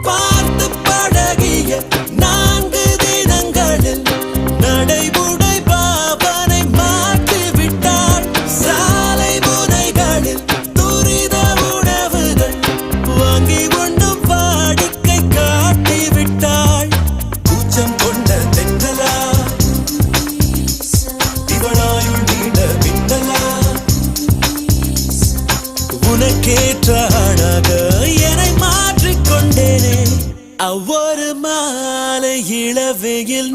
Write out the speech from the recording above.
பார்த்து பழகிய 4 தினங்களில் நடைமுறை பாவனை மாற்றி விட்டாள். சாலை முனைகளில் துரித உணவுகள் வாங்கி உண்ணும் வாடிக்கை காட்டி விட்டாள். கூச்சம் கொண்ட தென்றலா இவளாயுள் நீண்ட பின்னலா உனக்கேற்ற ஆளாக என்னை மாற்றிக்கொண்டேனே. அவ்வொரு மாலை இளவெயில்